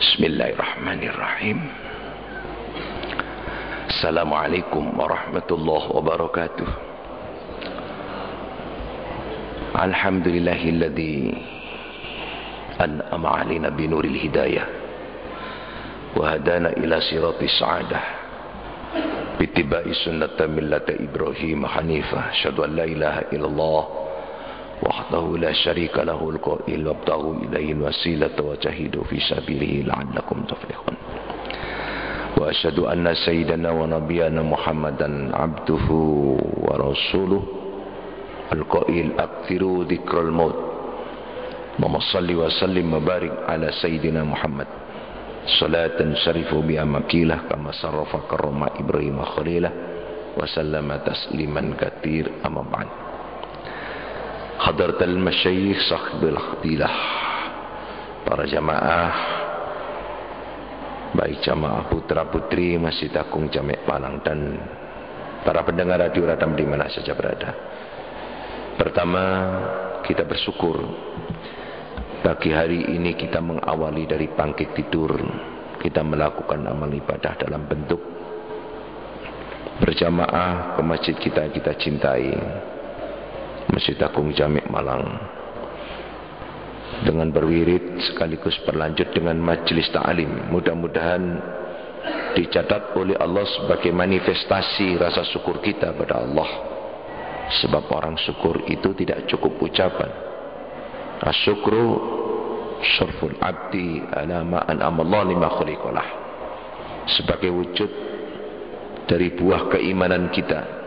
Bismillahirrahmanirrahim. Assalamualaikum warahmatullahi wabarakatuh. Alhamdulillahilladzi an'ama 'alaina binuril hidayah wa hadana ila siratis sa'adah bittiba'i sunnati millati Ibrahim hanifah. Asyhadu an la ilaha illallah wahdahu la syarika lahul qail wabtaghu ilaihi wasilata wa jahidu fi sabilihi la'allakum tuflihun. Wa asyhadu anna sayyidana wa nabiyyana Muhammadan abduhu wa rasuluh al-qail aktsiru dzikral maut. Allahumma shalli wa sallim wa barik ala sayyidina Muhammad salatan syarifu biha makilah kama sarrafa karrama Ibrahim khalilah wa sallama tasliman katsir amma ba'd. Hadratul masyayikh sahibul khatilah, para jamaah, baik jamaah putra putri Masjid Agung Jamek Malang dan para pendengar radio Radam di mana saja berada. Pertama, kita bersyukur pagi hari ini kita mengawali dari bangkit tidur, kita melakukan amal ibadah dalam bentuk berjamaah ke masjid kita cintai, Masjid Agung Jamek Malang, dengan berwirid sekaligus berlanjut dengan majelis ta'lim. Mudah-mudahan dicatat oleh Allah sebagai manifestasi rasa syukur kita pada Allah, sebab orang syukur itu tidak cukup ucapan. Asyukru syurful abdi ala ma an'amallahu lima khuliqalah, sebagai wujud dari buah keimanan kita.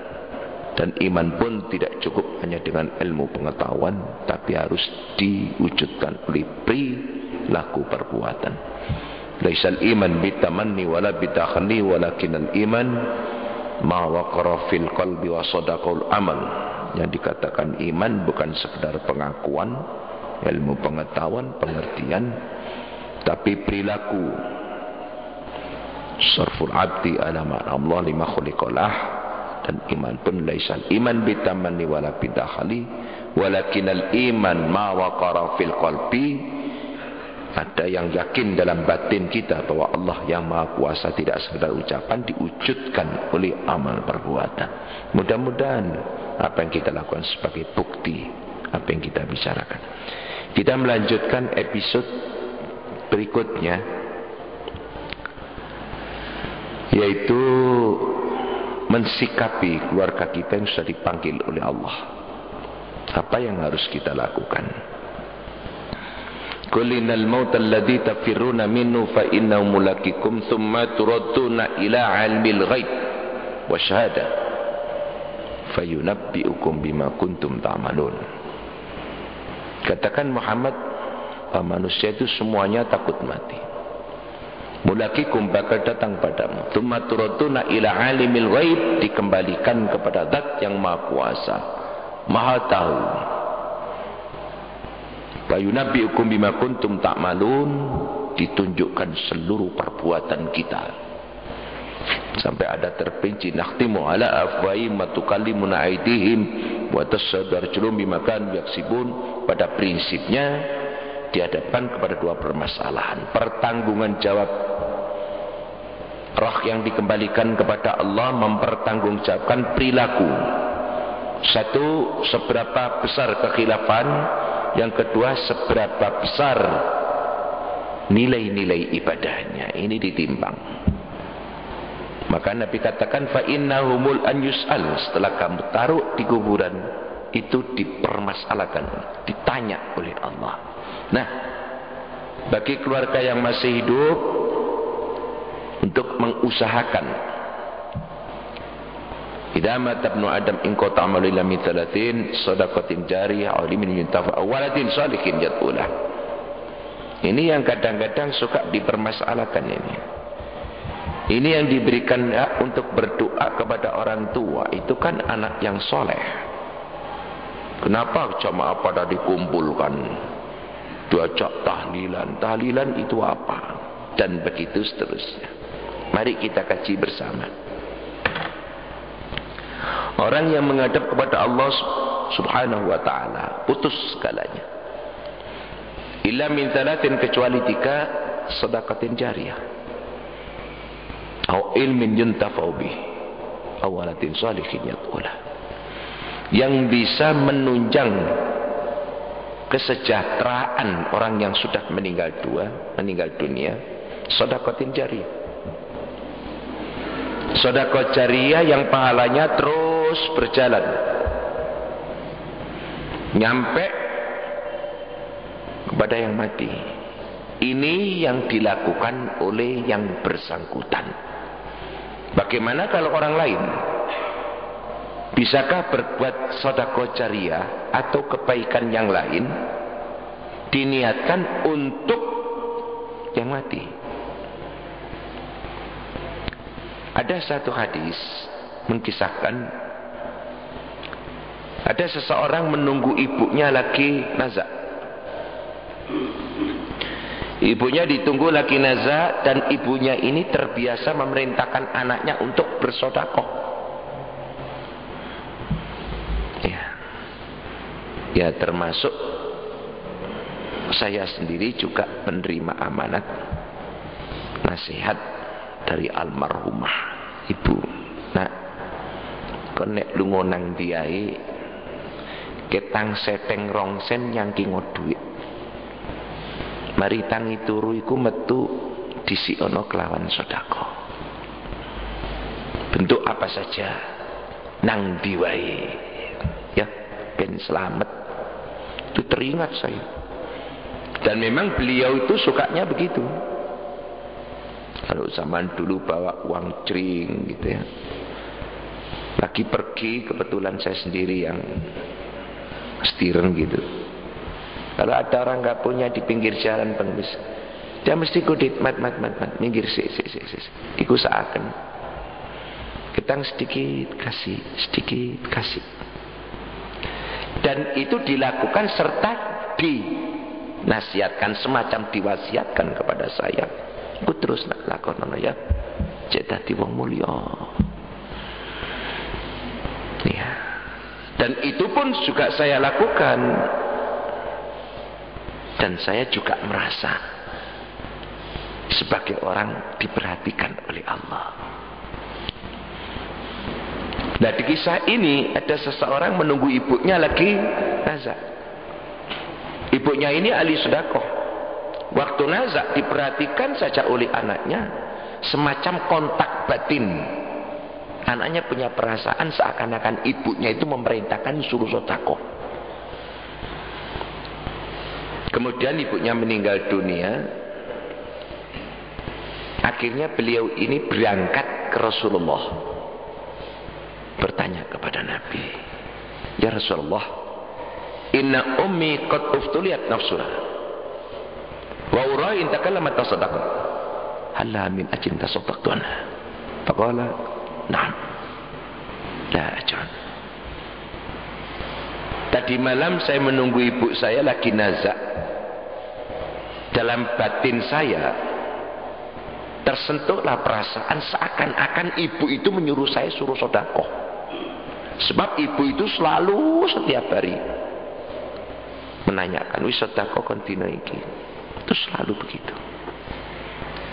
Dan iman pun tidak cukup hanya dengan ilmu pengetahuan, tapi harus diwujudkan oleh perilaku perbuatan. Laisal iman bitamanni wala bitakhanni walakinal iman ma waqara fil qalbi wa sadaqul amal. Yang dikatakan iman bukan sekedar pengakuan, ilmu pengetahuan, pengertian, tapi perilaku. Sarful abdi ala ma Allah lima khuliqalah. Dan iman pun laisal iman bitamanni wala bidakhali walakinal iman ma waqara fil qalbi. Ada yang yakin dalam batin kita bahwa Allah yang Maha Kuasa tidak sekedar ucapan, diwujudkan oleh amal perbuatan. Mudah-mudahan apa yang kita lakukan sebagai bukti apa yang kita bicarakan. Kita melanjutkan episode berikutnya, yaitu mensikapi keluarga kita yang sudah dipanggil oleh Allah. Apa yang harus kita lakukan? Qulinal mautal ladzi tafirruna minhu fa innahu mulaqikum thumma turadduna ila 'ilmil ghaib wa syahada fayunabbi'ukum bima kuntum ta'malun. Katakan Muhammad, manusia itu semuanya takut mati. Mulaqikum bakal datang padamu. Tsumma turaduna ila alimil ghaib, dikembalikan kepada Zat yang Maha Kuasa, Maha Tahu. Wa yunabbi'ukum bima kuntum ta'malun, ditunjukkan seluruh perbuatan kita. Sampai ada terperinci, nakhtimu ala afwahihim wa tukallimuna aydihim wa tashhadu arjuluhum bima kanu yaksibun. Pada prinsipnya dihadapkan kepada dua permasalahan. Pertanggungan jawab roh yang dikembalikan kepada Allah mempertanggungjawabkan perilaku. Satu, seberapa besar kekhilafan. Yang kedua, seberapa besar nilai-nilai ibadahnya. Ini ditimbang. Maka Nabi katakan fa innahumul an yus'al, setelah kamu taruh di kuburan itu dipermasalahkan, ditanya oleh Allah. Nah, bagi keluarga yang masih hidup, untuk mengusahakan idza mata ibnu adam in qata amalu illa min 30 shadaqatin jariyah aw limin yuntafa waladin shalihin yad'ulah. Ini yang kadang-kadang suka dipermasalahkan ini. Ini yang diberikan hak untuk berdoa kepada orang tua itu kan anak yang soleh. Kenapa jamaah pada dikumpulkan diajak tahlilan? Tahlilan itu apa? Dan begitu seterusnya. Mari kita kaji bersama. Orang yang menghadap kepada Allah Subhanahu wa ta'ala putus segalanya. Illa min thalathin, kecuali tiga. sedekatin jariyah, au ilmin yuntafa'u bih, au waladin shalihin yad'ulah, yang bisa menunjang kesejahteraan orang yang sudah meninggal dunia. Sedekatin jariyah, sedekah jariyah yang pahalanya terus berjalan nyampe kepada yang mati. Ini yang dilakukan oleh yang bersangkutan. Bagaimana kalau orang lain? Bisakah berbuat sedekah jariyah atau kebaikan yang lain diniatkan untuk yang mati? Ada satu hadis mengkisahkan ada seseorang menunggu ibunya lagi nazak. Ibunya ditunggu lagi nazak, dan ibunya ini terbiasa memerintahkan anaknya untuk bersedekah. Ya, termasuk saya sendiri juga menerima amanat nasihat dari almarhumah ibu. Nah, konek lungo nang diai ketang seteng rongsen yang kingo duit. Mari tangi turu iku metu disiono kelawan sedekah. Bentuk apa saja nang diwai, ya, ben selamat. Itu teringat saya. Dan memang beliau itu sukanya begitu. Kalau zaman dulu bawa uang cering gitu ya, lagi pergi, kebetulan saya sendiri yang setiren gitu. Kalau ada orang nggak punya di pinggir jalan pengemis, dia mesti kudit mat minggir si iku seakan ketang sedikit kasih. Dan itu dilakukan serta dinasihatkan, semacam diwasiatkan kepada saya. Aku terus nak lakonono ya, cek dadi wong mulya. Ya. Dan itu pun juga saya lakukan. Dan saya juga merasa sebagai orang diperhatikan oleh Allah. Nah, di kisah ini ada seseorang menunggu ibunya lagi nazak. Ibunya ini ahli sedekah. Waktu nazak diperhatikan saja oleh anaknya, semacam kontak batin. Anaknya punya perasaan seakan-akan ibunya itu memerintahkan suruh sedekah. Kemudian ibunya meninggal dunia. Akhirnya beliau ini berangkat ke Rasulullah, bertanya kepada Nabi, ya Rasulullah, inna ummi qad uftuliyat nafsuha wa ura'in takallamat tasaddaqan halla min ajin tasaddaqtu anha. Faqala na'am la ajran. Tadi malam saya menunggu ibu saya lagi nazak. Dalam batin saya tersentuhlah perasaan seakan-akan ibu itu menyuruh saya suruh sedekah. Sebab ibu itu selalu setiap hari menanyakan, wis sedekah kon dina iki. Itu selalu begitu.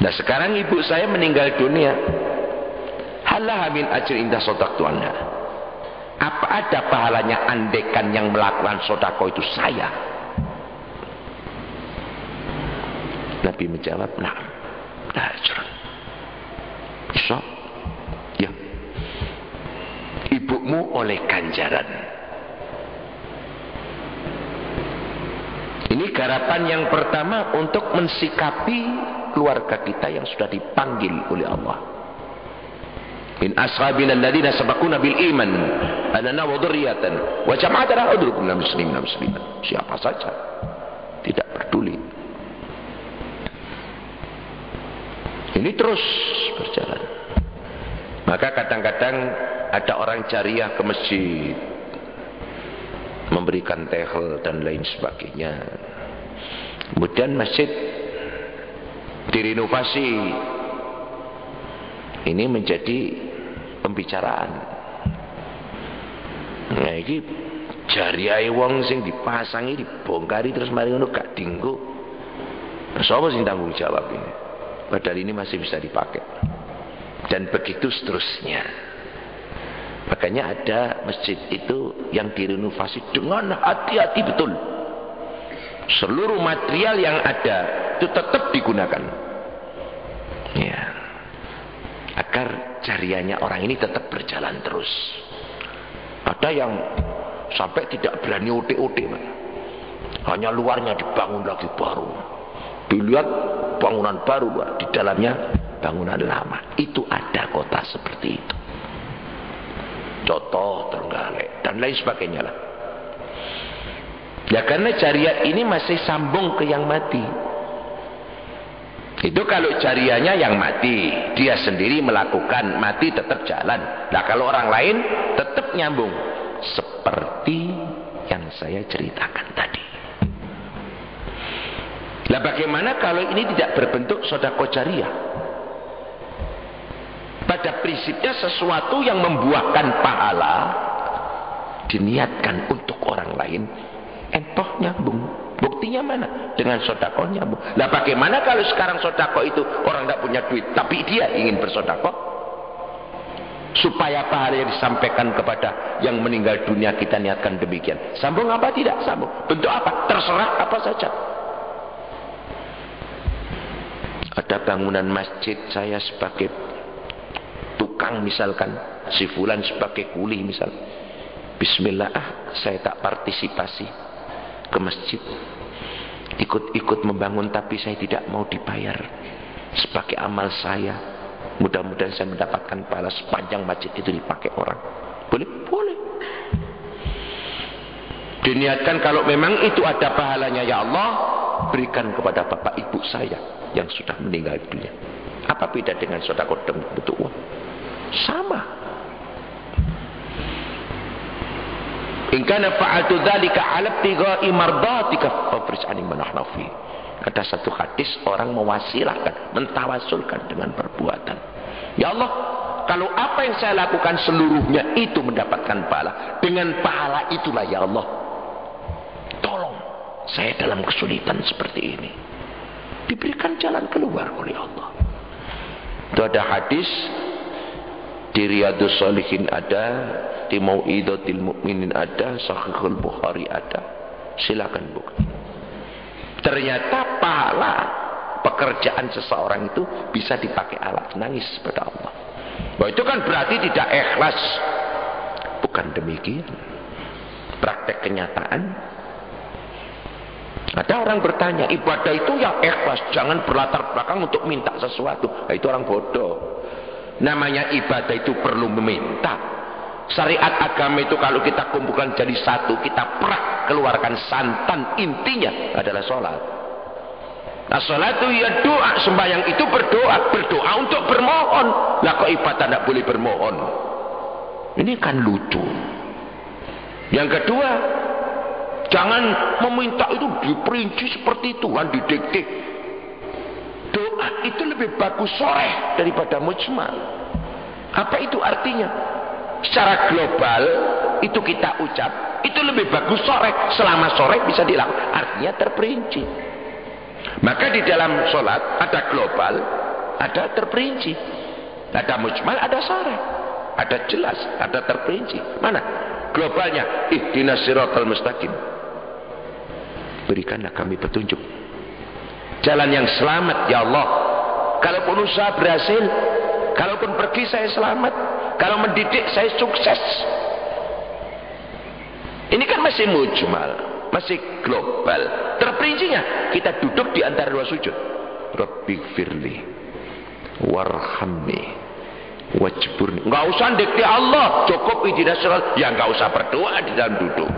Nah, sekarang ibu saya meninggal dunia. Halaha min ajri inda shadaqtu anha. Apa ada pahalanya andekan yang melakukan sedekah itu saya? Nabi menjawab, na'am, la ajran. Bisa? Ya. Ibumu oleh ganjaran. Ini garapan yang pertama untuk mensikapi keluarga kita yang sudah dipanggil oleh Allah. Min ashabina alladziina sabaquna bil iman anana wa dzurriyyatan wa jama'atana udrukum minal muslimin muslimat. Siapa saja, tidak peduli. Ini terus berjalan. Maka kadang-kadang ada orang jariyah ke masjid, memberikan tehel dan lain sebagainya. Kemudian masjid direnovasi. Ini menjadi pembicaraan. Nah, ini jariyah wong sing dipasangi, dibongkari terus mari ngono gak dinggo. Siapa sing tanggung jawab ini? Padahal ini masih bisa dipakai. Dan begitu seterusnya. Makanya ada masjid itu yang direnovasi dengan hati-hati betul. Seluruh material yang ada itu tetap digunakan. Ya. Agar jariahnya orang ini tetap berjalan terus. Ada yang sampai tidak berani utik-utik. Hanya luarnya dibangun lagi baru. Dilihat bangunan baru, di dalamnya bangunan lama. Itu ada kota seperti itu. Contoh Trenggalek dan lain sebagainya lah. Ya karena jariah ini masih sambung ke yang mati. Itu kalau jariahnya yang mati, dia sendiri melakukan, mati tetap jalan. Nah kalau orang lain tetap nyambung. Seperti yang saya ceritakan tadi. Nah bagaimana kalau ini tidak berbentuk sedekah jariah? Pada prinsipnya sesuatu yang membuahkan pahala diniatkan untuk orang lain, entoh nyambung. Buktinya mana? Dengan sedekah nyambung. Nah bagaimana kalau sekarang sedekah itu orang tidak punya duit, tapi dia ingin bersedekah supaya pahala yang disampaikan kepada yang meninggal dunia kita niatkan demikian. Sambung apa tidak? Sambung. Bentuk apa? Terserah apa saja. Ada bangunan masjid, saya sebagai tukang misalkan, si fulan sebagai kuli misal. Bismillah, saya tak partisipasi ke masjid, ikut-ikut membangun, tapi saya tidak mau dibayar sebagai amal saya. Mudah-mudahan saya mendapatkan pahala sepanjang masjid itu dipakai orang. Boleh? Boleh. Diniatkan kalau memang itu ada pahalanya, ya Allah berikan kepada bapak ibu saya yang sudah meninggal dunia. Apa beda dengan sedekah dengan bentuk uang? Sama. In kana fa'altu dzalika 'ala ibtigha'i mardatika fafrij 'ani manahnafi. Ada satu hadis orang mewasilahkan, mentawasulkan dengan perbuatan. Ya Allah, kalau apa yang saya lakukan seluruhnya itu mendapatkan pahala, dengan pahala itulah ya Allah, tolong saya dalam kesulitan seperti ini. Diberikan jalan keluar oleh Allah. Itu ada hadis di Riyadhus Shalihin ada, di Mau'izatil Mu'minin ada, Sahihul Bukhari ada. Silakan buka. Ternyata pahala pekerjaan seseorang itu bisa dipakai alat nangis kepada Allah. Bahwa itu kan berarti tidak ikhlas. Bukan demikian. Praktek kenyataan. Ada orang bertanya, ibadah itu yang ikhlas, jangan berlatar belakang untuk minta sesuatu. Nah, itu orang bodoh. Namanya ibadah itu perlu meminta. Syariat agama itu kalau kita kumpulkan jadi satu, kita perak keluarkan santan, intinya adalah sholat. Nah sholat itu ya doa, sembahyang itu berdoa, berdoa untuk bermohon. Lah kok ibadah tidak boleh bermohon? Ini kan lucu. Yang kedua, jangan meminta itu diperinci seperti itu kan, didikte. Doa itu lebih bagus sore daripada mujmal. Apa itu artinya? Secara global itu kita ucap, itu lebih bagus sore, selama sore bisa dilakukan, artinya terperinci. Maka di dalam sholat ada global, ada terperinci, ada mujmal, ada sore, ada jelas, ada terperinci. Mana globalnya? Ihdinas siratal mustaqim, berikanlah kami petunjuk jalan yang selamat ya Allah. Kalaupun usaha berhasil, kalaupun pergi saya selamat, kalau mendidik saya sukses. Ini kan masih mujmal, masih global. Terperincinya kita duduk di antara dua sujud. Rabbighfirli warhamni wajburni. Enggak usah dikti Allah, cukup ihdinas siratal. Ya enggak usah berdoa di dalam duduk.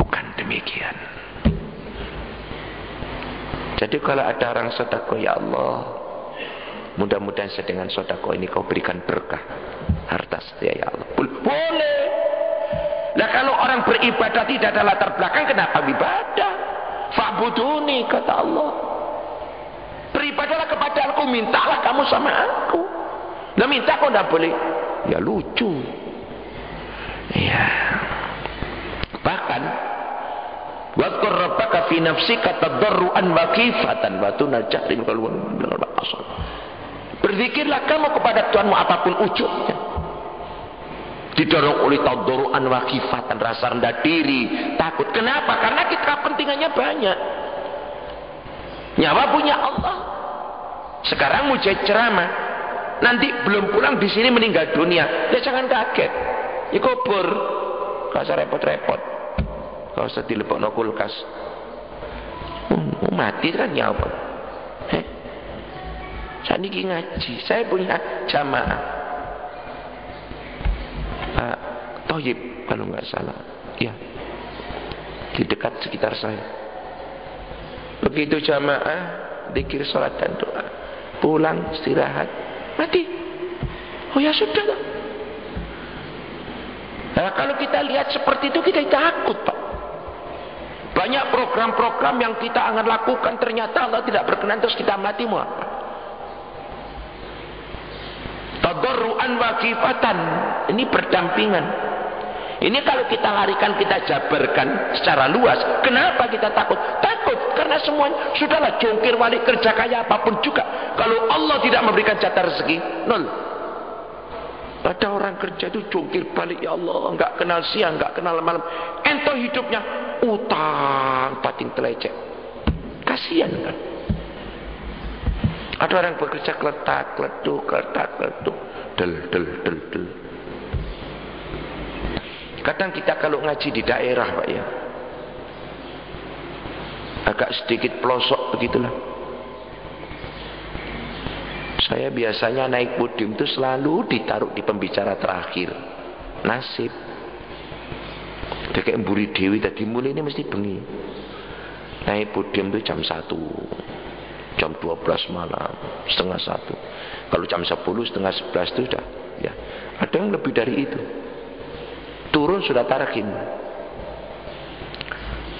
Bukan demikian. Jadi kalau ada orang sedekah, ya Allah, mudah-mudahan saya dengan sedekah ini kau berikan berkah harta saya ya Allah. Boleh. Nah kalau orang beribadah tidak ada latar belakang, kenapa ibadah? Fa'buduni, kata Allah. Beribadahlah kepada aku, mintalah kamu sama aku. Nah minta kok tidak boleh? Ya lucu. Ya. Bahkan wadhkur rabbaka fi fi nafsika tadarruan wa khifatan wa tunajahrin qalwan minal asal. Berzikirlah kamu kepada Tuhanmu apapun ujungnya. Didorong oleh tadarruan wa khifatan, rasa rendah diri, takut. Kenapa? Karena kita kepentingannya banyak. Nyawa punya Allah. Sekarang mau jadi ceramah, nanti belum pulang di sini meninggal dunia. Ya jangan kaget. Ya kubur. Gak usah repot-repot. Gak usah dilepokno kulkas. Mati kan nyawa. Saya ini ngaji. Saya punya jamaah. Toyib kalau nggak salah. Ya. Di dekat sekitar saya. Begitu jamaah, zikir, salat dan doa. Pulang istirahat, mati. Oh ya sudah. Nah, kalau kita lihat seperti itu kita takut, Pak. Banyak program-program yang kita akan lakukan ternyata Allah tidak berkenan, terus kita mati mau apa? Tadarruan wa khifatan. Ini berdampingan. Ini kalau kita larikan, kita jabarkan secara luas. Kenapa kita takut? Takut karena semuanya sudahlah, jongkir balik kerja kaya apapun juga. Kalau Allah tidak memberikan jatah rezeki, nol. Ada orang kerja itu jongkir balik, ya Allah, nggak kenal siang, nggak kenal malam. Ento hidupnya utang pating telecek. Kasihan kan? Ada orang bekerja kletak, kletuk, del. Kadang kita kalau ngaji di daerah, Pak, ya, agak sedikit pelosok begitulah. Saya biasanya naik podium itu selalu ditaruh di pembicara terakhir. Nasib. Dia kayak mburi dewi tadi, mulai ini mesti bengi. Naik podium itu jam 1, jam 12 malam, setengah 1. Kalau jam 10, setengah 11 itu sudah. Ya. Ada yang lebih dari itu. Turun sudah tarkim.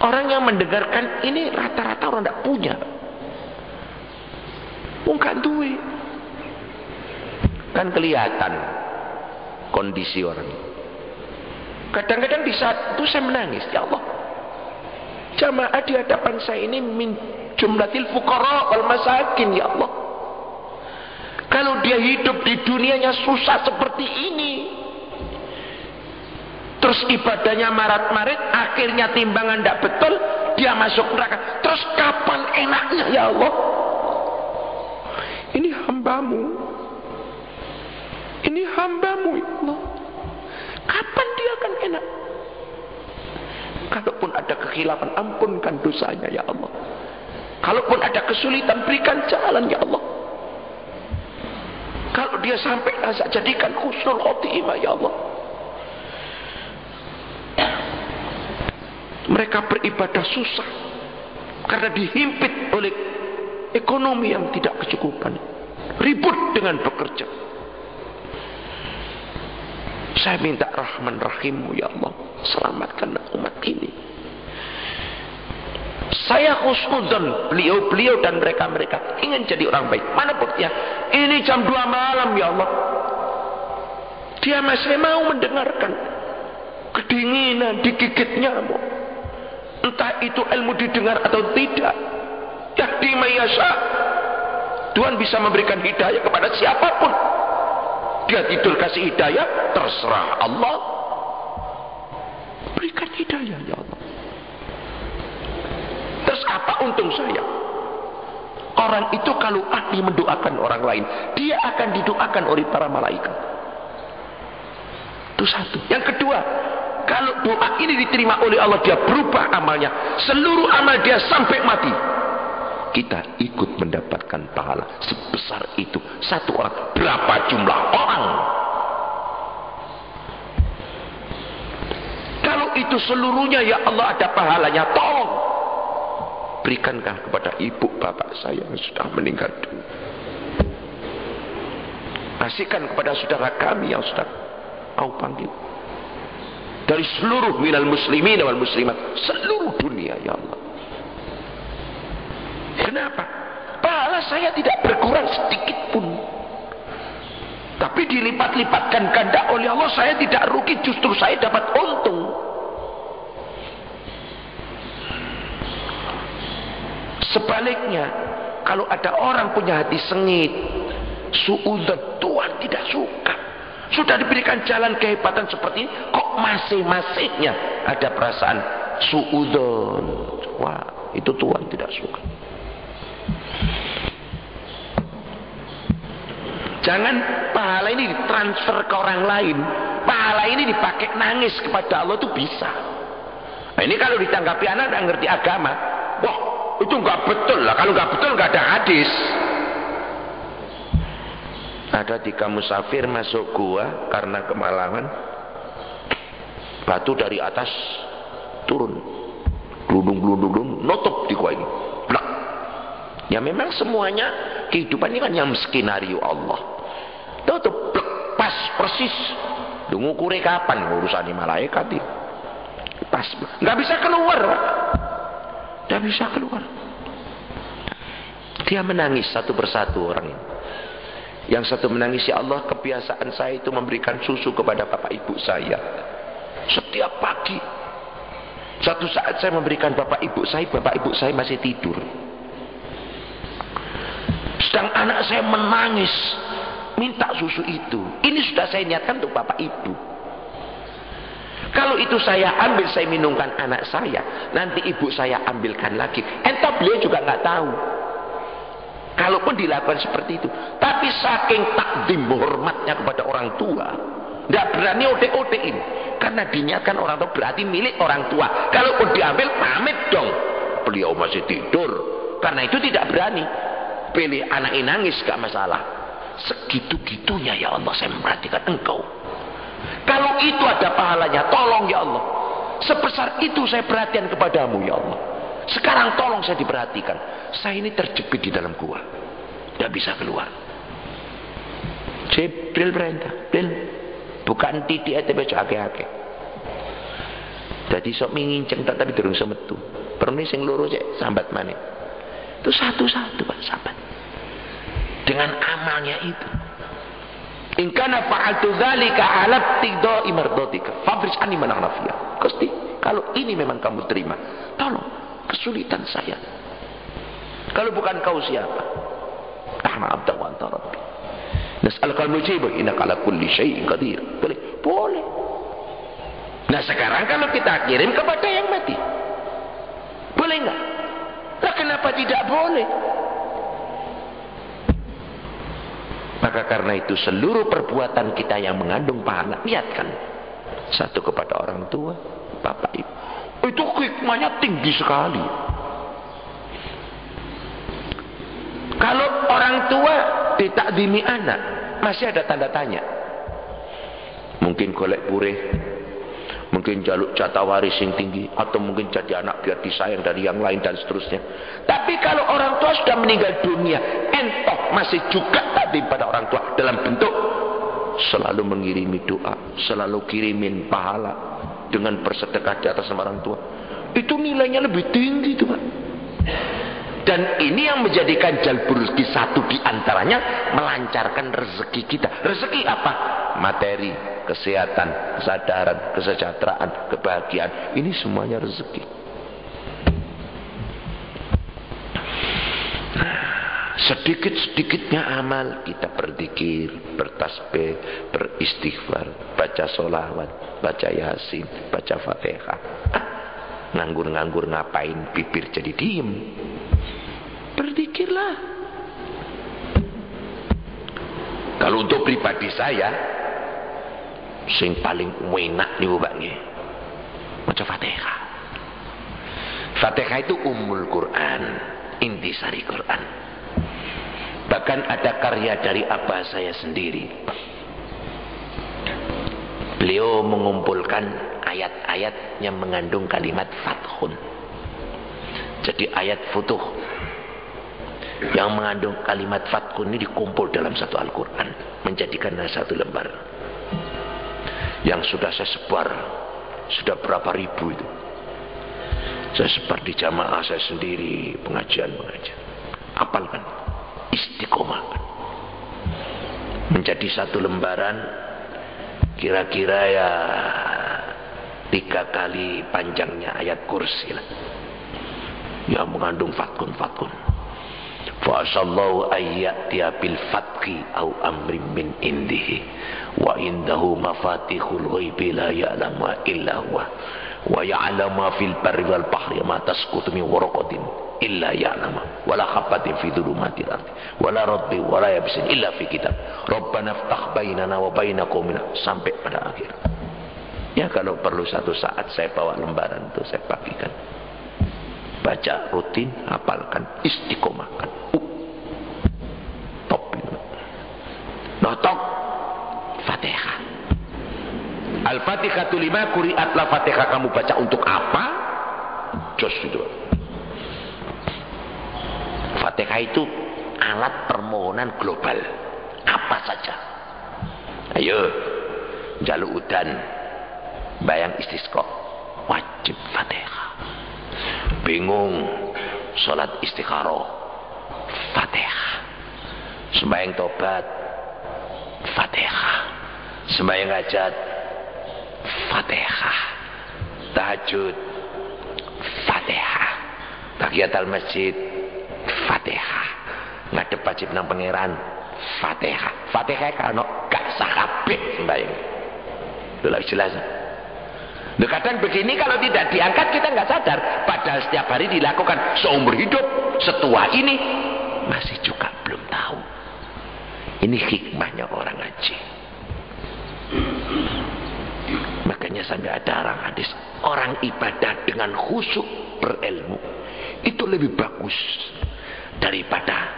Orang yang mendengarkan ini rata-rata orang tidak punya. Bukan duit. Kan kelihatan kondisi orang. Kadang-kadang di saat itu saya menangis, ya Allah, jamaah di hadapan saya ini min jumlatil fuqara wal masakin, ya Allah. Kalau dia hidup di dunianya susah seperti ini, terus ibadahnya marat-marit, akhirnya timbangan tidak betul, dia masuk neraka. Terus kapan enaknya, ya Allah? Ini hambamu, ini hambamu, ya Allah. Kapan dia akan enak? Kalaupun ada kekhilafan, ampunkan dosanya, ya Allah. Kalaupun ada kesulitan, berikan jalan, ya Allah. Kalau dia sampai nazak, jadikan husnul khotimah, ya Allah. Mereka beribadah susah karena dihimpit oleh ekonomi yang tidak kecukupan, ribut dengan bekerja. Saya minta Rahman Rahimmu, ya Allah, selamatkanlah umat ini. Saya husnudzon, beliau dan mereka ingin jadi orang baik. Mana buktinya? Ini jam 2 malam, ya Allah, dia masih mau mendengarkan. Kedinginan, digigit nyamuk. Entah itu ilmu didengar atau tidak. Yahdi mayyasha. Tuhan bisa memberikan hidayah kepada siapapun. Dia tidur kasih hidayah, terserah Allah. Berikan hidayah, ya Allah. Terus apa untung saya? Orang itu kalau ahli mendoakan orang lain, dia akan didoakan oleh para malaikat. Itu satu. Yang kedua, kalau doa ini diterima oleh Allah, dia berubah amalnya. Seluruh amal dia sampai mati, kita ikut mendapatkan pahala sebesar itu. Satu orang, berapa jumlah orang? Kalau itu seluruhnya, ya Allah, ada pahalanya, tolong berikanlah kepada ibu bapak saya yang sudah meninggal dunia. Kasihkan kepada saudara kami yang sudah kau panggil dari seluruh minal muslimin wal muslimat, seluruh dunia, ya Allah. Kenapa? Pahala saya tidak berkurang sedikit pun, tapi dilipat-lipatkan ganda oleh Allah. Saya tidak rugi, justru saya dapat untung. Sebaliknya, kalau ada orang punya hati sengit, suudzon, Tuhan tidak suka. Sudah diberikan jalan kehebatan seperti ini, kok masih-masihnya ada perasaan suudzon. Wah, itu Tuhan tidak suka. Jangan pahala ini ditransfer ke orang lain. Pahala ini dipakai nangis kepada Allah itu bisa. Nah, ini kalau ditanggapi anak yang ngerti agama, wah itu nggak betul lah. Kalau nggak betul nggak ada hadis. Ada 3 musafir masuk gua karena kemalangan, batu dari atas turun, gludung, nutup di gua ini. Blak. Ya memang semuanya kehidupan ini kan yang skenario Allah. Tutup, blak, pas persis. Ngukure kapan urusan malaikat ini? Pas, nggak bisa keluar, nggak bisa keluar. Dia menangis satu persatu orang ini. Yang satu menangis, ya Allah, kebiasaan saya itu memberikan susu kepada bapak ibu saya setiap pagi. Satu saat saya memberikan bapak ibu saya masih tidur. Sedang anak saya menangis minta susu itu. Ini sudah saya niatkan untuk bapak ibu. Kalau itu saya ambil, saya minumkan anak saya, nanti ibu saya ambilkan lagi. Entah beliau juga nggak tahu. Kalaupun dilakukan seperti itu, tapi saking takdim hormatnya kepada orang tua, nggak berani ote-otein, karena diniatkan orang tua berarti milik orang tua. Kalaupun diambil, pamit dong. Beliau masih tidur, karena itu tidak berani. Pilih anak ini nangis gak masalah. Segitu-gitunya ya Allah saya memperhatikan engkau. Kalau itu ada pahalanya, tolong ya Allah. Sebesar itu saya perhatian kepadamu ya Allah. Sekarang tolong saya diperhatikan. Saya ini terjepit di dalam gua, tidak bisa keluar. Jibril perintah, Jibril, bukan titik aja baca ake-ake. Jadi sok menginceng tapi durung semetu. Perni sing loro cek sambat maneh. Itu satu-satu Pak sahabat. Dengan amalnya itu. In kana fa'altu dzalika 'ala ibtida'i mardatika fabris anni man aghnafiya. Gusti, kalau ini memang kamu terima, tolong kesulitan saya. Kalau bukan kau siapa? Ahna abda wa anta rabbi. Nas'aluka al-mujibah innaka ala kulli syai'in qadir. Boleh? Boleh. Nah sekarang kalau kita kirim kepada yang mati, boleh enggak? Nah kenapa tidak boleh? Maka karena itu seluruh perbuatan kita yang mengandung pahala, niatkan. Satu kepada orang tua, bapak ibu. Itu hikmahnya tinggi sekali. Kalau orang tua ditakdimi anak, masih ada tanda tanya. Mungkin golek purih, mungkin jaluk jatah waris yang tinggi, atau mungkin jadi anak biar disayang dari yang lain dan seterusnya. Tapi kalau orang tua sudah meninggal dunia, entok masih juga takdim pada orang tua dalam bentuk selalu mengirimi doa, selalu kirimin pahala dengan bersedekah di atas nama orang tua. Itu nilainya lebih tinggi tuh Pak. Dan ini yang menjadikan jalbul rezeki satu diantaranya melancarkan rezeki kita. Rezeki apa? Materi, kesehatan, kesadaran, kesejahteraan, kebahagiaan. Ini semuanya rezeki. Sedikit-sedikitnya amal kita berzikir, bertasbih, beristighfar, baca sholawat, baca yasin, baca fatihah. Nganggur-nganggur ngapain bibir jadi diem? Berzikirlah. Kalau untuk pribadi saya, sing paling enak nih Pak nggih, maca fatihah. Fatihah itu ummul Quran, intisari Quran. Bahkan ada karya dari abah saya sendiri. Beliau mengumpulkan ayat-ayat yang mengandung kalimat fathun. Jadi ayat futuh yang mengandung kalimat fathun ini dikumpul dalam satu Al-Quran, menjadikan satu lembar. Yang sudah saya sebar, sudah berapa ribu itu. Saya sebar di jamaah saya sendiri, pengajian. Apalkan, istiqomah. Menjadi satu lembaran, kira-kira ya 3 kali panjangnya ayat kursi lah. yang mengandung fatkun. Fa asallahu ayyatiya bil fatqi au amrin min indihi wa indahu mafatihul ghaibi la ya'lamu illa huwa wa ya'lamu ma fil barri wal bahri ma tasqutu min waraqatin illa ya'lamu wala habatin fi dhulumatil ardi wala radbi wala yabisin illa fi kitab rabbana iftah bainana wa baina qaumina, sampai pada akhir. Ya kalau perlu satu saat saya bawa lembaran itu saya bagikan. Baca rutin, hafalkan, istiqomahkan. Top itu. Notok Fatihah. Al-Fatihah lima quri'atlah Fatihah kamu baca untuk apa? Jos itu. Fatihah itu alat permohonan global. Apa saja. Ayo, jaluk udan, bayang istisqa, wajib Fatihah. Bingung salat istikharah, Fatihah. Sembahyang tobat, Fatihah. Sembahyang hajat, Fatihah. Tahajud, Fatihah. Tahiyatul masjid, Fatihah. Ngadep wajib nang pangeran, Fatihah. Fatihah kalau gak sah kabeh sembahyang. Lha jelas. Kadang begini kalau tidak diangkat kita nggak sadar, padahal setiap hari dilakukan seumur hidup, setua ini masih juga belum tahu. Ini hikmahnya orang ngaji. Makanya sampai ada orang hadis, orang ibadah dengan khusyuk berilmu itu lebih bagus daripada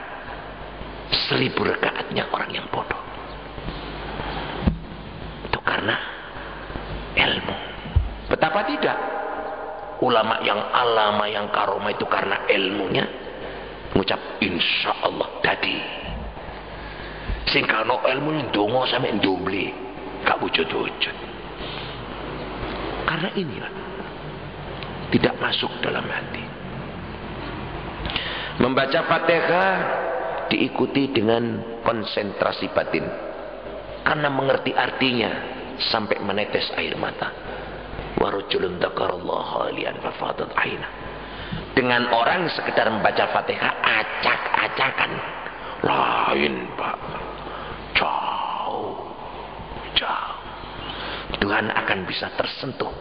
1000 rakaatnya orang yang bodoh. Itu karena ilmu. Betapa tidak ulama yang alama yang karomah itu karena ilmunya mengucap insya Allah tadi. Sing kano ilmunya dongo sampai ndomble gak wujud-wujud. Karena inilah tidak masuk dalam hati. Membaca Fatihah diikuti dengan konsentrasi batin karena mengerti artinya sampai menetes air mata. Warujulun dzakarallaha khalian fafadat aina. Dengan orang sekedar membaca Fatihah acak-acakan, lain Pak, jauh. Tuhan akan bisa tersentuh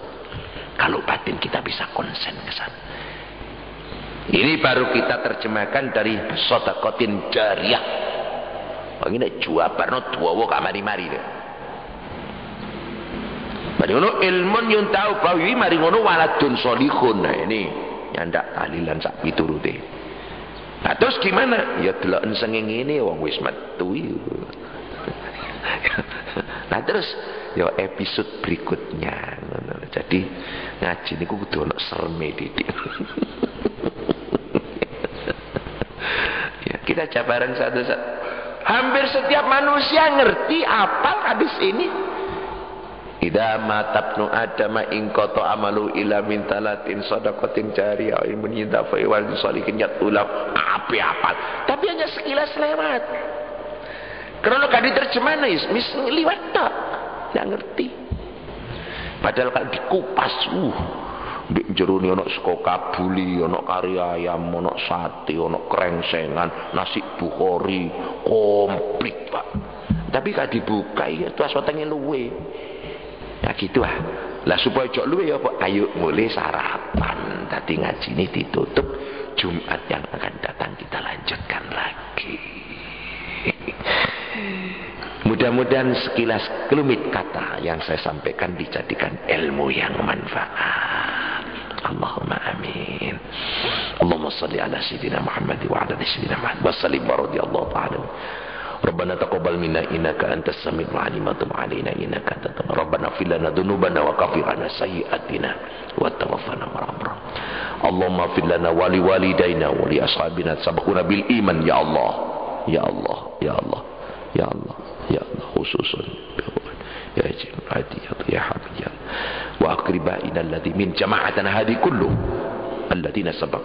kalau batin kita bisa konsen ke sana. Ini baru kita terjemahkan dari sedekatin jariyah. Oh ini jawabannya dua kamari-mari deh. Mari ngono ilmun yang tahu bahwa mari ngono waladun solihun. Nah ini nyandak tahlilan sak piturute. Nah terus gimana? Ya deloken sengenge ini wong wis metu. Nah terus ya episode berikutnya. Jadi ngaji niku kudu ana serme didik. Ya, kita jabaran satu-satu. Hampir setiap manusia ngerti apal hadis ini. Idza matabnu adama in qata amalu ila min talatin sadaqatin jariyah ilmun yintafa wal salihin yatulab apa apal tapi hanya sekilas lewat karena gak diterjemahkan mis liwat tak enggak ngerti padahal kalau dikupas di jero ni ono sego kabuli ono kari ayam ono sate ono krengsengan nasi bukhari komplit Pak tapi gak dibuka ya itu aswatenge luwe. Ya gitu lah. Lah supaya jok luwe ya Pak, ayo mulai sarapan. Tadi ngaji ini ditutup, Jumat yang akan datang kita lanjutkan lagi. Mudah-mudahan sekilas kelumit kata yang saya sampaikan dijadikan ilmu yang manfaat. Allahumma amin. Allahumma salli ala sayyidina Muhammad wa ala sayyidina Muhammad wa sallim wa radiyallahu ta'ala. Rabbana taqabbal minna innaka antas samiul alim wa tub alaina innaka antat tawwab. Rabbana fil lana dzunubana wa kaffir 'anna sayyi'atina wa tawaffana ma'al abrar. Allahumma fil lana wa li walidaina wa li ashabina sabaquna bil iman ya Allah. Ya Allah, ya Allah, ya Allah, ya Allah khususun ya Jin hadiyat ya habib ya wa aqribaina alladhi min jama'atina hadi kullu alladhina sabaq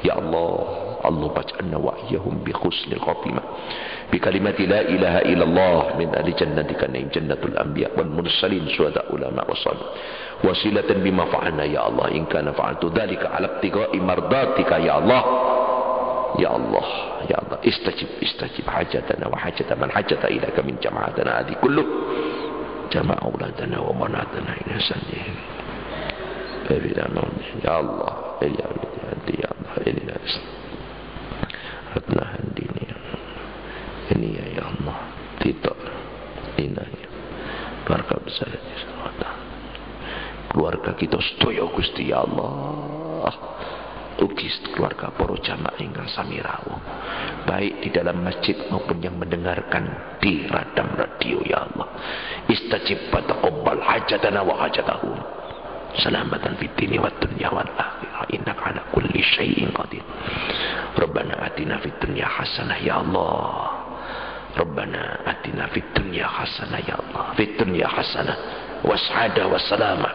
Ya Allah, Allah baca'na wa iyyahum bi husnil khatimah bi kalimati la ilaha illallah min ahli jannatika naim jannatul anbiya wal mursalin syuhada ulama wasal wasilatan bima fa'alna ya Allah in kana fa'altu dzalika ala ibtigha'i mardatika ya Allah. Ya Allah, ya Allah, istajib hajatana wa hajata man hajata ilaika min jama'atana hadhi kulluh jama' auladana wa banatana ila sanjih. Ya Allah, ya Allah, hatna handini ini ya Allah, tidak inaya keluarga besar keluarga kita sedaya Gusti ya Allah. Ugi keluarga para jamaah ingkang sami rawuh, baik di dalam masjid maupun yang mendengarkan di radam radio ya Allah. Istajib wa taqabbal hajatana wa hajatahum. Salamatan fid dini wad dunya wal akhirah innaka ala kulli syai'in qadir. Rabbana atina fid dunya hasanah ya Allah. Rabbana atina fid dunya hasanah ya Allah. Fid dunya hasanah was'adah wassalamah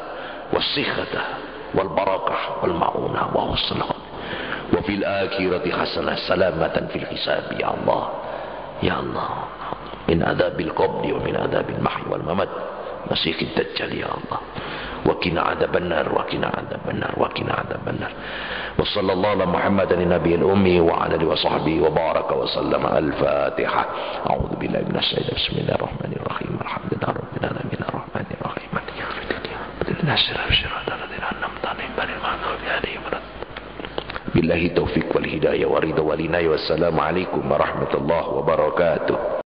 wassikhata wal barakah wal maunah wa husnul wa fil akhirati hasanah salamatan fil hisab ya Allah. Ya Allah, min adzabil qabri wa min adzabil mahyi wal mamat masihid dajjal ya Allah. وقنا عذاب النار وقنا عذاب النار وقنا عذاب النار وصلى الله على محمد النبي الأمي وعلى آله وصحبه وبارك وسلم. الفاتحة. أعوذ بالله من الشيطان بسم الله الرحمن الرحيم الحمد لله رب العالمين الرحمن الرحيم مالك يوم الدين اهدنا الصراط الذين أنعمت عليهم غير المغضوب عليهم ولا الضالين. بالله التوفيق والهداية والرضا والعناية والسلام عليكم ورحمة الله وبركاته.